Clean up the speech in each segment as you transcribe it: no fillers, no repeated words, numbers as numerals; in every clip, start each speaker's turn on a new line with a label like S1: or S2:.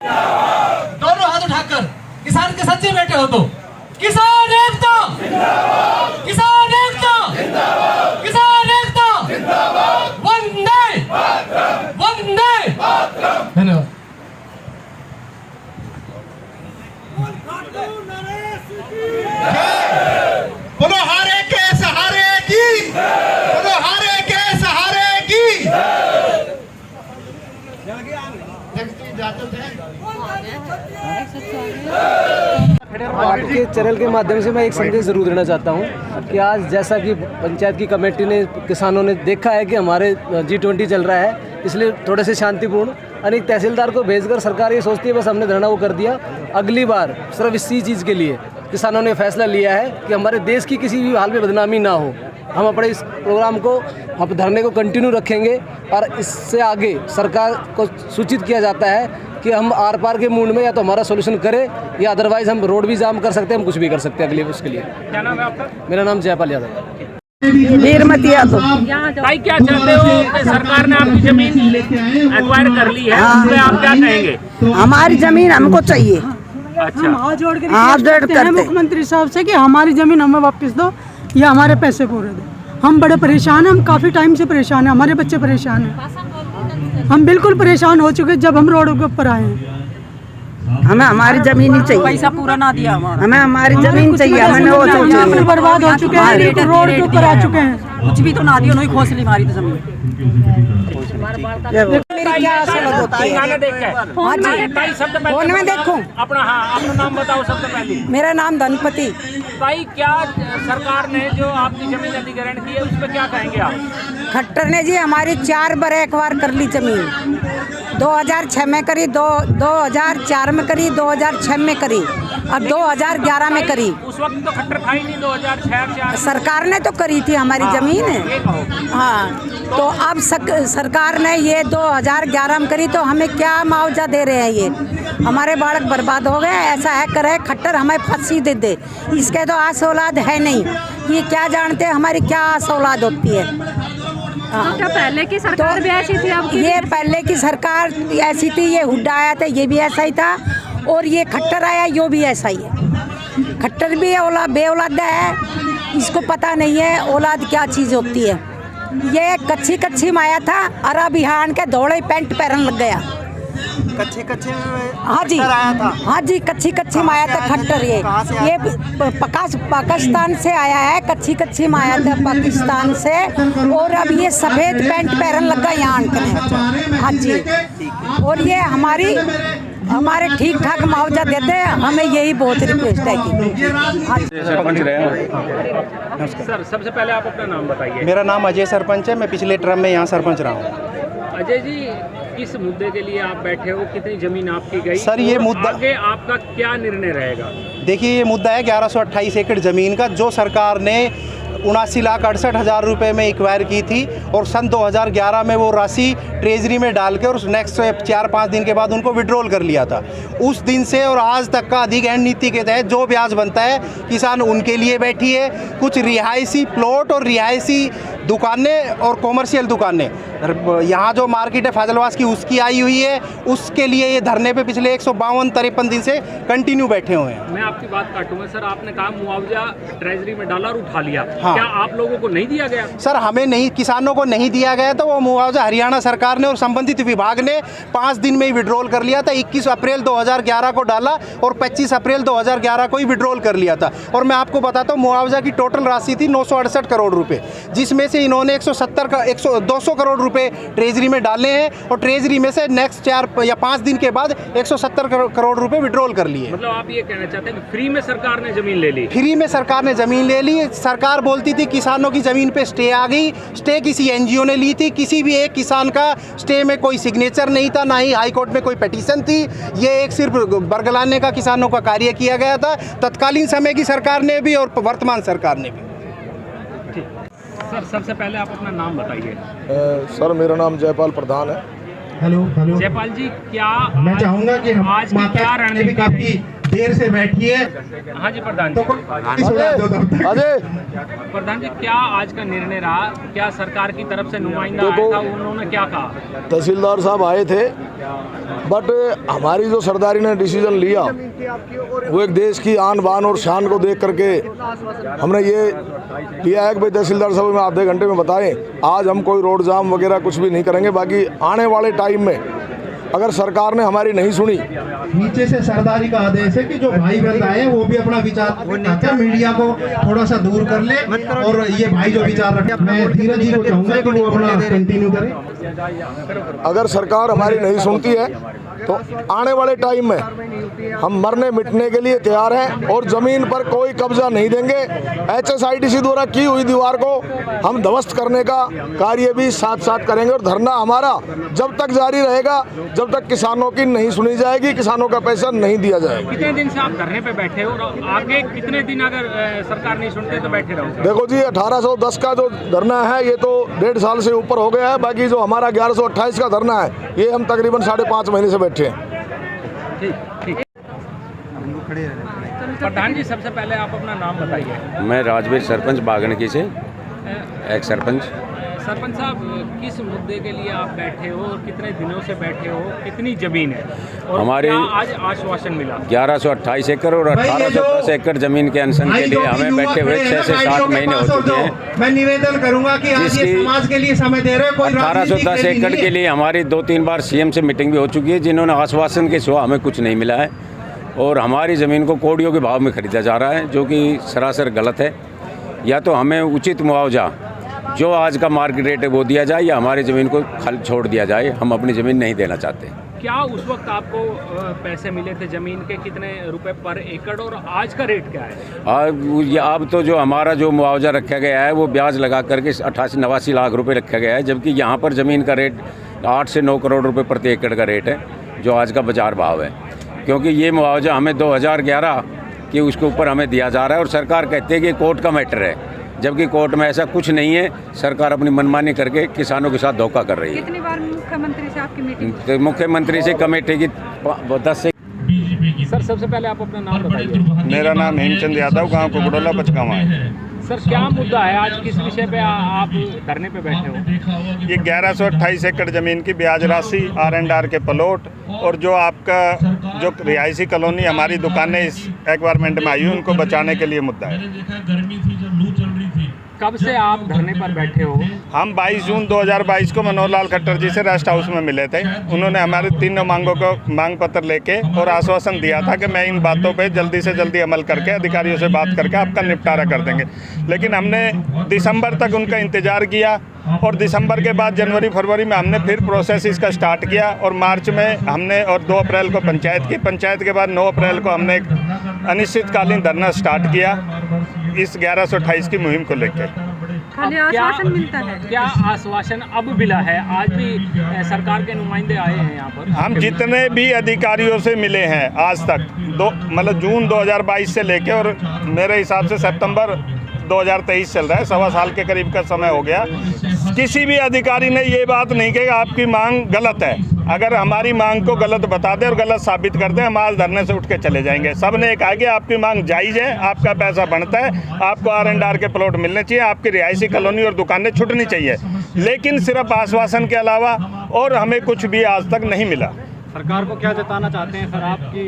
S1: दोनों हाथ उठाकर किसान के सच्चे बेटे हो तो किसान एकता, किसान एकता, किसान एकता, वंदे वंदे। धन्यवाद।
S2: बोलो हारे के सहारे की, बोलो हारे के सहारे की।
S3: आपके चैनल के माध्यम से मैं एक संदेश जरूर देना चाहता हूं कि आज जैसा कि पंचायत की कमेटी ने, किसानों ने देखा है कि हमारे G20 चल रहा है, इसलिए थोड़े से शांतिपूर्ण अनेक तहसीलदार को भेजकर सरकार ये सोचती है बस हमने धरना वो कर दिया। अगली बार सिर्फ इसी चीज़ के लिए किसानों ने फैसला लिया है कि हमारे देश की किसी भी हाल में बदनामी ना हो। हम अपने इस प्रोग्राम को, हम धरने को कंटिन्यू रखेंगे और इससे आगे सरकार को सूचित किया जाता है कि हम आर पार के मूड में या तो हमारा सोल्यूशन करें या अदरवाइज हम रोड भी जाम कर सकते हैं, हम कुछ भी कर सकते हैं अगले उसके लिए।
S4: क्या नाम है आपका?
S3: मेरा नाम जयपाल यादव।
S5: वीरमती यादव।
S4: भाई क्या चाहते हो कि सरकार ने आपकी जमीन एक्वायर कर ली है, उसमें आप क्या कहेंगे?
S5: हमारी जमीन हमको चाहिए।
S4: अच्छा,
S6: हम हाथ जोड़ के
S5: हाथ जोड़
S6: करते हैं मुख्यमंत्री साहब से कि हमारी जमीन हमें वापस दो या हमारे पैसे पूरे दो। हम बड़े परेशान हैं, हम काफ़ी टाइम से परेशान हैं, हमारे बच्चे परेशान हैं, हम बिल्कुल परेशान हो चुके जब हम रोड के ऊपर आए हैं।
S5: हमें हमारी जमीन ही चाहिए,
S6: पैसा पूरा ना दिया हमारा,
S5: हमें हमारी जमीन चाहिए। हमें वो चाहिए,
S6: बर्बाद हो चुके हैं, बिल्कुल रोड के ऊपर आ चुके हैं।
S7: कुछ भी तो ना दियो, नहीं खोसली मारी तो जमीन।
S5: मेरी क्या असलत होती है?
S7: हाँ जी,
S4: भाई सबसे पहले
S5: फोन में देखूं?
S4: अपना, हाँ अपना नाम बताओ सबसे पहले।
S5: मेरा नाम धनपति।
S4: भाई क्या सरकार ने जो आपकी जमीन अधिग्रहण की है उस पर क्या कहेंगे आप?
S5: खट्टर ने जी हमारी 4 बार एक्वायर कर ली जमीन। 2006 में करी, 2004 में करी, 2006 में करी, अब 2011 में करी।
S4: उस वक्त तो खट्टर था ही नहीं, 2006
S5: सरकार ने तो करी थी हमारी जमीन। हाँ, तो अब सरकार ने ये 2011 में करी, तो हमें क्या मुआवजा दे रहे हैं? ये हमारे बालक बर्बाद हो गए। ऐसा है करे खट्टर हमें फांसी दे दे, इसके तो आस औलाद है नहीं। ये क्या जानते हैं हमारी क्या आस औलाद होती है?
S8: क्या पहले की सरकार भी ऐसी थी? अब
S5: ये पहले की सरकार ऐसी थी, ये हुड्डा आया था ये भी ऐसा ही था, और ये खट्टर आया यो भी ऐसा ही है। खट्टर भी बे औलाद है, इसको पता नहीं है औलाद क्या चीज़ होती है। ये कच्ची कच्ची माया था, अरा बिहान के दौड़े पैंट पहन लग गया।
S2: कच्चे कच्चे
S5: हाँ जी, हाँ जी, कच्ची कच्ची माया था खट्टर। ये पाकिस्तान से आया है, कच्ची कच्ची माया था पाकिस्तान से, और अब ये सफ़ेद पैंट पहन लगा यहाँ ने। हाँ जी, और ये हमारे ठीक ठाक मुआवजा देते हैं, हमें यही बहुत रिक्वेस्ट है कि। हाँ
S4: सर, सबसे पहले आप अपना नाम बताइए।
S2: मेरा नाम अजय सरपंच है, मैं पिछले टर्म में यहाँ सरपंच रहा हूँ।
S4: अजय जी, किस मुद्दे के लिए आप बैठे हो? कितनी जमीन आपकी गई?
S2: सर, ये मुद्दा
S4: आगे आपका क्या निर्णय रहेगा?
S2: देखिए, ये मुद्दा है 1128 एकड़ ज़मीन का, जो सरकार ने 79,68,000 रुपये में एक्वायर की थी, और सन 2011 में वो राशि ट्रेजरी में डाल के और नेक्स्ट 4-5 दिन के बाद उनको विड्रॉल कर लिया था। उस दिन से और आज तक का अधिग्रहण नीति के तहत जो ब्याज बनता है किसान उनके लिए बैठी है। कुछ रिहायशी प्लॉट और रिहायशी दुकानें और कॉमर्शियल दुकानें, यहाँ जो मार्केट है फाजिलवास की, उसकी आई हुई है। उसके लिए ये धरने पे पिछले 152-53 दिन से कंटिन्यू बैठे हुए हैं।
S4: मैं आपकी बात काटूंगा सर, आपने कहा मुआवजा ट्रेजरी में डाला और उठा लिया।
S2: हाँ।
S4: क्या आप लोगों को नहीं दिया गया?
S2: सर, हमें नहीं, किसानों को नहीं दिया गया, तो वो मुआवजा हरियाणा सरकार ने और संबंधित विभाग ने 5 दिन में ही विड्रॉल कर लिया था। 21 अप्रैल 2011 को डाला और 25 अप्रैल 2011 को ही विड्रॉल कर लिया था। और मैं आपको बताता हूँ, मुआवजा की टोटल राशि थी 968 करोड़ रुपए, जिसमें से इन्होंने 200 करोड़ रुपए ट्रेजरी में डाले हैं, और ट्रेजरी में से नेक्स्ट 4 या 5 दिन के बाद 170 करोड़ रुपए विड्रॉल कर लिए।
S4: मतलब आप ये कहना चाहते हैं कि फ्री में सरकार ने जमीन ले ली?
S2: फ्री में सरकार ने जमीन ले ली। सरकार बोलती थी किसानों की जमीन पे स्टे आ गई, स्टे किसी एनजीओ ने ली थी। किसी भी एक किसान का स्टे में कोई सिग्नेचर नहीं था, ना ही हाई कोर्ट में कोई पिटीशन थी। ये एक सिर्फ बरगलाने का किसानों का कार्य किया गया था, तत्कालीन समय की सरकार ने भी और वर्तमान सरकार ने भी।
S4: सर, सबसे पहले आप अपना नाम बताइए।
S9: सर, मेरा नाम जयपाल प्रधान है।
S1: हेलो
S4: जयपाल जी, क्या
S1: मैं चाहूंगा कि
S4: आज की क्या रणनीति
S1: काफी
S2: देर से बैठी है।
S4: हाँ जी प्रधान जी।
S9: अजय
S4: प्रधान जी, क्या आज का निर्णय रहा? क्या सरकार की तरफ से नुमाइंदा आया था, उन्होंने क्या कहा?
S9: तहसीलदार साहब आए थे, बट हमारी जो सरदारी ने डिसीजन लिया वो एक देश की आन बान और शान को देख करके हमने ये लिया है कि भाई तहसीलदार साहब में आधे घंटे में बताएं, आज हम कोई रोड जाम वगैरह कुछ भी नहीं करेंगे। बाकी आने वाले टाइम में अगर सरकार ने हमारी नहीं सुनी,
S2: नीचे से सरदारी का आदेश है कि जो भाई बंद आए वो भी अपना विचार रखकर मीडिया को थोड़ा सा दूर कर ले, और ये भाई जो विचार रखे, मैं धीरज जी को चाहूंगा कि वो अपना कंटिन्यू करें।
S9: अगर सरकार हमारी नहीं सुनती है तो आने वाले टाइम में हम मरने मिटने के लिए तैयार हैं और जमीन पर कोई कब्जा नहीं देंगे। HSIDC द्वारा की हुई दीवार को हम ध्वस्त करने का कार्य भी साथ साथ करेंगे, और धरना हमारा जब तक जारी रहेगा जब तक किसानों की नहीं सुनी जाएगी, किसानों का पैसा नहीं दिया जाएगा।
S4: कितने दिन से आप धरने पे बैठे हो और आगे कितने दिन अगर सरकार नहीं सुनते तो बैठे रहोगे?
S9: देखो जी, 1810 का जो धरना है ये तो 1.5 साल से ऊपर हो गया है। बाकी जो हमारा 1128 का धरना है ये हम तकरीबन 5.5 महीने से बैठे हैं।
S4: ठीक। प्रधान जी, सबसे पहले आप अपना नाम बताइए।
S10: मैं राजवीर सरपंच बागणकी से, एक सरपंच।
S4: सरपंच साहब, किस मुद्दे के लिए आप बैठे हो और कितने दिनों से बैठे हो? कितनी जमीन है और
S10: हमारी
S4: क्या आज आश्वासन मिला?
S10: 1128 एकड़ और 1810 एकड़ जमीन के अनशन के लिए हमें बैठे हुए 6 से 7 महीने हो चुके हैं।
S2: मैं निवेदन करूंगा कि आज ये समाज के लिए समय दे रहे हो।
S10: 1810 एकड़ के लिए हमारी 2-3 बार CM से मीटिंग भी हो चुकी है, जिन्होंने आश्वासन के सिवा हमें कुछ नहीं मिला है, और हमारी ज़मीन को कौड़ियों के भाव में खरीदा जा रहा है, जो कि सरासर गलत है। या तो हमें उचित मुआवजा जो आज का मार्केट रेट है वो दिया जाए, या हमारी ज़मीन को खाली छोड़ दिया जाए। हम अपनी ज़मीन नहीं देना चाहते।
S4: क्या उस वक्त आपको पैसे मिले थे ज़मीन के, कितने रुपए पर एकड़, और आज का रेट क्या है?
S10: अब तो जो हमारा जो मुआवजा रखा गया है वो ब्याज लगा करके 88-89 लाख रुपए रखा गया है, जबकि यहाँ पर ज़मीन का रेट 8 से 9 करोड़ रुपए प्रति एकड़ का रेट है, जो आज का बाजार भाव है। क्योंकि ये मुआवजा हमें 2011 के उसके ऊपर हमें दिया जा रहा है, और सरकार कहती है कि कोर्ट का मैटर है, जबकि कोर्ट में ऐसा कुछ नहीं है। सरकार अपनी मनमानी करके किसानों के साथ धोखा कर रही है।
S8: कितनी बार मुख्यमंत्री से आपकी मीटिंग?
S10: तो मुख्यमंत्री से कमेटी की 10 से।
S4: सर, सबसे पहले आप अपना नाम बताइए।
S11: मेरा नाम हेमचंद यादव, गांव कुकुड़ोला, पचकावा है।
S4: सर, क्या मुद्दा है आज, किस विषय पे आप धरने पे बैठे हो?
S11: ये 1128 एकड़ ज़मीन की ब्याज राशि, R&R के प्लॉट, और जो आपका जो रिहायशी कॉलोनी हमारी दुकानें इस एक्वायरमेंट में आई हुई, उनको बचाने के लिए मुद्दा है।
S4: कब से आप धरने पर बैठे हो?
S11: हम 22 जून 2022 को मनोहर लाल खट्टर जी से रेस्ट हाउस में मिले थे। उन्होंने हमारे 3 मांगों को मांग पत्र लेके और आश्वासन दिया था कि मैं इन बातों पे जल्दी से जल्दी अमल करके अधिकारियों से बात करके आपका निपटारा कर देंगे। लेकिन हमने दिसंबर तक उनका इंतज़ार किया, और दिसंबर के बाद जनवरी फरवरी में हमने फिर प्रोसेस इसका स्टार्ट किया, और मार्च में हमने, और 2 अप्रैल को पंचायत के बाद 9 अप्रैल को हमने एक अनिश्चितकालीन धरना स्टार्ट किया इस 1128 की मुहिम को लेकर।
S8: खाली आश्वासन मिलता है?
S4: क्या आश्वासन अब मिला है? आज भी सरकार के नुमाइंदे आए हैं यहाँ पर?
S11: हम जितने भी अधिकारियों से मिले हैं आज तक, मतलब जून 2022 से लेके, और मेरे हिसाब से सितंबर 2023 चल रहा है, 1.25 साल के करीब का समय हो गया, किसी भी अधिकारी ने ये बात नहीं कही आपकी मांग गलत है। अगर हमारी मांग को गलत बता दें और गलत साबित कर दें, हम आज धरने से उठ के चले जाएंगे। सब ने कहा कि आपकी मांग जायज़ है, आपका पैसा बनता है, आपको R&R के प्लॉट मिलने चाहिए, आपकी रिहायशी कॉलोनी और दुकानें छूटनी चाहिए, लेकिन सिर्फ आश्वासन के अलावा और हमें कुछ भी आज तक नहीं मिला।
S3: सरकार को क्या जताना चाहते हैं सर?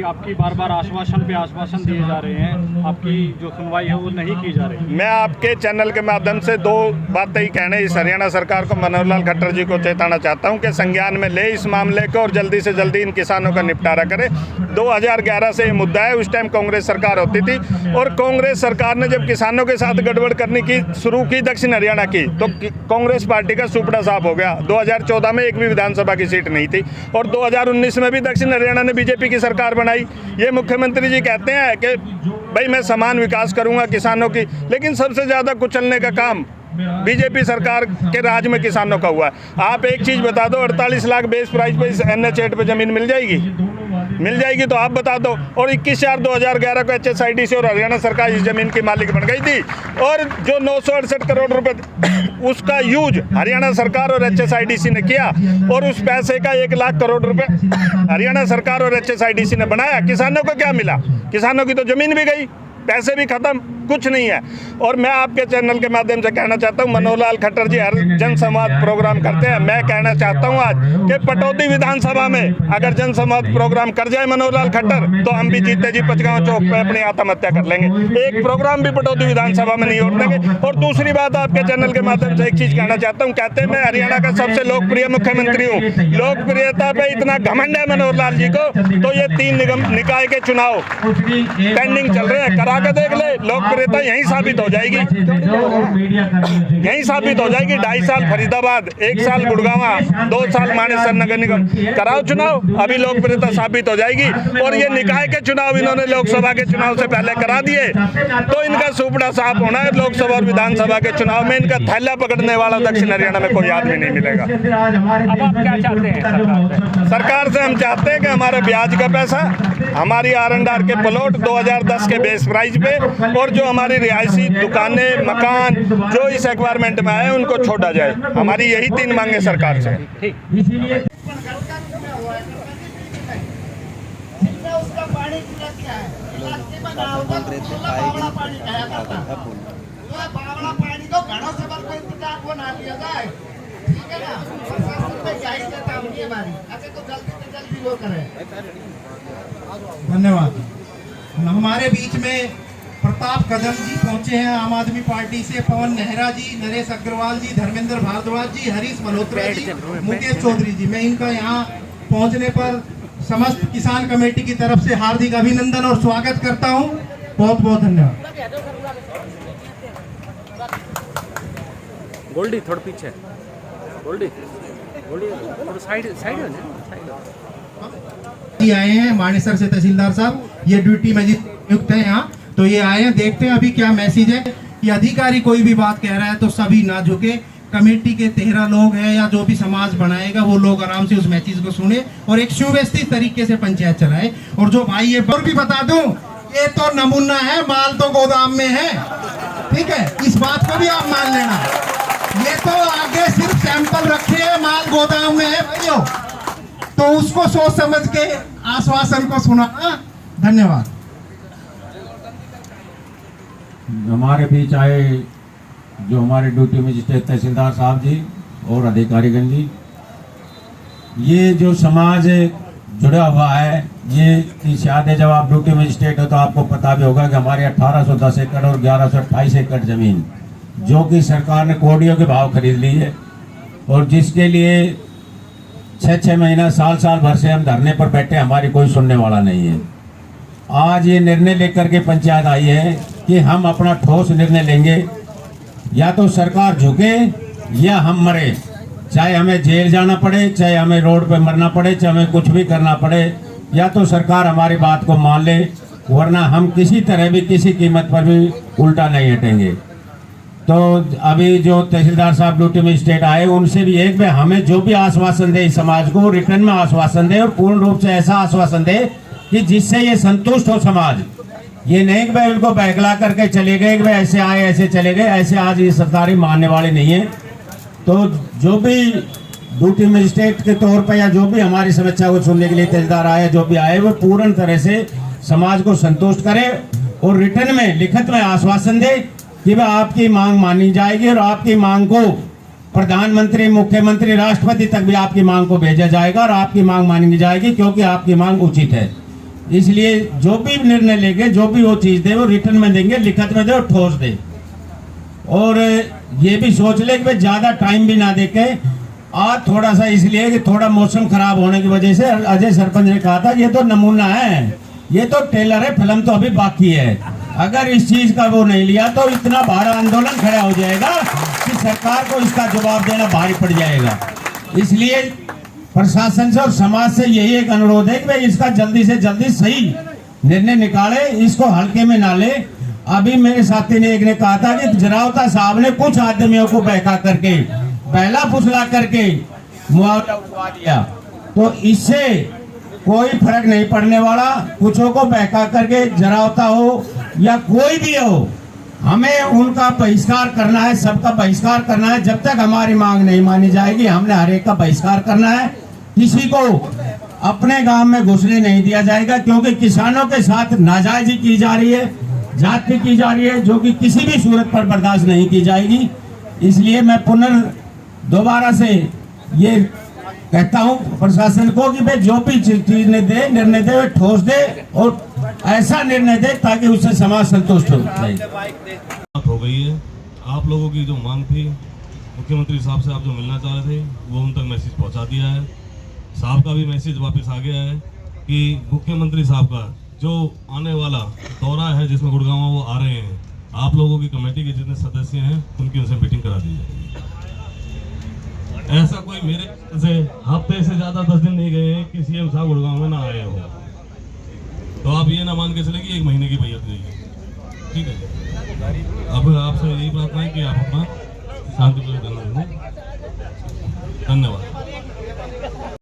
S3: आपकी बार बार आश्वासन पे आश्वासन दिए जा रहे हैं, आपकी जो सुनवाई है वो नहीं की जा रही।
S11: मैं आपके चैनल के माध्यम से 2 बातें ही कहने, इस हरियाणा सरकार को, मनोहर लाल खट्टर जी को चेताना चाहता हूं कि संज्ञान में ले इस मामले को और जल्दी से जल्दी इन किसानों का निपटारा करें। 2011 से ये मुद्दा है, उस टाइम कांग्रेस सरकार होती थी, और कांग्रेस सरकार ने जब किसानों के साथ गड़बड़ करने की शुरू की दक्षिण हरियाणा की, तो कांग्रेस पार्टी का सुपड़ा साफ हो गया। 2014 में एक भी विधानसभा की सीट नहीं थी, और 2019 में भी दक्षिण हरियाणा ने बीजेपी की सरकार बनाई। ये मुख्यमंत्री जी कहते हैं कि भाई मैं समान विकास करूंगा किसानों की, लेकिन सबसे ज़्यादा कुचलने का काम बीजेपी सरकार के राज में किसानों का हुआ है। आप एक चीज़ बता दो, 48 लाख बेस प्राइस पे इस NH8 पे ज़मीन मिल जाएगी? मिल जाएगी तो आप बता दो। और 21/4/2011 को HSIDC और हरियाणा सरकार इस ज़मीन की मालिक बन गई थी और जो 968 करोड़ रुपए उसका यूज हरियाणा सरकार और HSIDC ने किया और उस पैसे का 1 लाख करोड़ रुपए हरियाणा सरकार और HSIDC ने बनाया। किसानों को क्या मिला? किसानों की तो ज़मीन भी गई, पैसे भी खत्म, कुछ नहीं है। और मैं आपके चैनल के माध्यम से कहना चाहता हूं, मनोहर लाल खट्टर जी हर जनसंवाद प्रोग्राम करते हैं। मैं कहना चाहता हूं आज कि पटौदी विधानसभा में अगर जनसंवाद प्रोग्राम कर जाए मनोहर लाल खट्टर तो हम भी जीते जी पचगांव चौक पे अपनी आत्महत्या कर लेंगे। एक प्रोग्राम भी पटौदी विधानसभा में नहीं होने देंगे। और दूसरी बात, आपके चैनल के माध्यम से एक चीज कहना चाहता हूँ। कहते हैं मैं हरियाणा का सबसे लोकप्रिय मुख्यमंत्री हूँ। लोकप्रियता पे इतना घमंड है मनोहर लाल जी को, तो ये 3 निगम निकाय के चुनाव पेंडिंग चल रहे हैं, करा के देख ले। लोकप्रियता यहीं साबित हो जाएगी, यहीं साबित हो जाएगी। 2.5 साल फरीदाबाद, 1 साल गुड़गांवा, 2 साल मानेसर नगर निगम, कराओ चुनाव, अभी लोकप्रियता साबित हो जाएगी। और ये निकाय के चुनाव इन्होंने लोकसभा के चुनाव से पहले करा दिए, तो इनका सुपड़ा साफ होना है। लोकसभा और विधानसभा के चुनाव में इनका थैला पकड़ने वाला दक्षिण हरियाणा में कोई आदमी नहीं मिलेगा।
S4: अब आप क्या चाहते हैं
S11: सरकार से? हम चाहते हैं कि हमारे ब्याज का पैसा, हमारी R&R के प्लॉट 2010 के बेस प्राइस पे और जो हमारी रिहायशी दुकानें, मकान जो इस एक्वायरमेंट में आए उनको छोड़ा जाए। हमारी यही 3 मांगे सरकार से।
S2: धन्यवाद। हमारे बीच में प्रताप कदम जी पहुंचे हैं आम आदमी पार्टी से, पवन नेहरा जी, नरेश अग्रवाल जी, धर्मेंद्र भारद्वाज जी, हरीश मल्होत्रा जी, मुकेश चौधरी जी। मैं इनका यहाँ पहुंचने पर समस्त किसान कमेटी की तरफ से हार्दिक अभिनंदन और स्वागत करता हूं। बहुत बहुत धन्यवाद।
S4: गोल्डी थोड़ा पीछे, गोल्डी थोड़ा साइड
S2: आए हैं मानेसर से तहसीलदार साहब, ये ड्यूटी मजिस्ट्रेट नियुक्त है यहाँ, तो ये आए हैं। देखते हैं अभी क्या मैसेज है। ये अधिकारी कोई भी बात कह रहा है तो सभी ना झुके। कमेटी के 13 लोग हैं या जो भी समाज बनाएगा वो लोग आराम से उस मैसेज को सुने और एक सुव्यवस्थित तरीके से पंचायत चलाए। और जो भाई ये और भी बता दूं, ये तो नमूना है, माल तो गोदाम में है, ठीक है, इस बात को भी आप मान लेना। ये तो आगे सिर्फ सैंपल रखे हैं, माल गोदाम में है भाइयों, तो उसको सोच समझ के आश्वासन को सुना। धन्यवाद।
S10: हमारे बीच आए जो हमारे ड्यूटी मजिस्ट्रेट तहसीलदार साहब जी और अधिकारीगण जी, ये जो समाज जुड़ा हुआ है, ये शायद जब आप ड्यूटी मजिस्ट्रेट हो तो आपको पता भी होगा कि हमारे 1810 एकड़ और 1128 एकड़ जमीन जो कि सरकार ने कोड़ियों के भाव खरीद ली है और जिसके लिए 6-6 महीना, साल भर से हम धरने पर बैठे, हमारी कोई सुनने वाला नहीं है। आज ये निर्णय लेकर के पंचायत आई है कि हम अपना ठोस निर्णय लेंगे, या तो सरकार झुके या हम मरे, चाहे हमें जेल जाना पड़े, चाहे हमें रोड पे मरना पड़े, चाहे हमें कुछ भी करना पड़े, या तो सरकार हमारी बात को मान ले, वरना हम किसी तरह भी किसी कीमत पर भी उल्टा नहीं हटेंगे। तो अभी जो तहसीलदार साहब ड्यूटी में स्टेट आए, उनसे भी एक बार हमें जो भी आश्वासन दे, समाज को रिटर्न में आश्वासन दे और पूर्ण रूप से ऐसा आश्वासन दे कि जिससे ये संतुष्ट हो समाज। ये नहीं कि भाई उनको बहकला करके चले गए कि भाई ऐसे आए ऐसे चले गए, ऐसे आज ये सरकारी मानने वाले नहीं है। तो जो भी ड्यूटी मजिस्ट्रेट के तौर पर या जो भी हमारी समस्या को सुनने के लिए तहसीलदार आए, जो भी आए, वो पूर्ण तरह से समाज को संतुष्ट करे और रिटर्न में लिखित में आश्वासन दे कि भाई आपकी मांग मानी जाएगी और आपकी मांग को प्रधानमंत्री, मुख्यमंत्री, राष्ट्रपति तक भी आपकी मांग को भेजा जाएगा और आपकी मांग मानी जाएगी, क्योंकि आपकी मांग उचित है। इसलिए जो भी निर्णय लेंगे, जो भी वो चीज़ दे, वो रिटर्न में देंगे, लिखित में दे और ठोस दे। और ये भी सोच ले कि भाई ज़्यादा टाइम भी ना देके आज थोड़ा सा, इसलिए कि थोड़ा मौसम खराब होने की वजह से अजय सरपंच ने कहा था ये तो नमूना है, ये तो ट्रेलर है, फिल्म तो अभी बाकी है। अगर इस चीज़ का वो नहीं लिया तो इतना बड़ा आंदोलन खड़ा हो जाएगा कि सरकार को इसका जवाब देना भारी पड़ जाएगा। इसलिए प्रशासन से और समाज से यही एक अनुरोध है कि भाई इसका जल्दी से जल्दी सही निर्णय निकाले, इसको हल्के में ना ले। अभी मेरे साथी ने एक ने कहा था कि जरावता साहब ने कुछ आदमियों को बहका करके, पहला फुसला करके मुआवजा उठवा दिया, तो इससे
S12: कोई फर्क नहीं पड़ने वाला। कुछों को बहका करके जरावता हो या कोई भी हो, हमें उनका बहिष्कार करना है, सबका बहिष्कार करना है। जब तक हमारी मांग नहीं मानी जाएगी हमने हर एक का बहिष्कार करना है। किसी को अपने गांव में घुसने नहीं दिया जाएगा, क्योंकि किसानों के साथ नाजायजी की जा रही है, जाति की जा रही है, जो कि किसी भी सूरत पर बर्दाश्त नहीं की जाएगी। इसलिए मैं दोबारा से ये कहता हूँ प्रशासन को कि भाई जो भी चीज निर्णय दे ठोस दे और ऐसा निर्णय दे ताकि उससे समाज संतुष्ट हो जाए।
S13: हो गई है। आप लोगों की जो मांग थी, मुख्यमंत्री साहब से आप जो मिलना चाह रहे थे, वो उन तक मैसेज पहुंचा दिया है। साहब का भी मैसेज वापस आ गया है कि मुख्यमंत्री साहब का जो आने वाला दौरा है जिसमें गुड़गांव वो आ रहे हैं, आप लोगों की कमेटी के जितने सदस्य हैं उनकी उनसे मीटिंग करा दी जाएगी। ऐसा कोई मेरे से हफ्ते से ज़्यादा 10 दिन नहीं गए कि सीएम साहब गुड़गांव में ना आए हो, तो आप ये ना मान के चले कि 1 महीने की बैठक देगी। ठीक है, अब आपसे यही प्रार्थना है कि आप अपना शांतिपूर्वक धन्यवाद।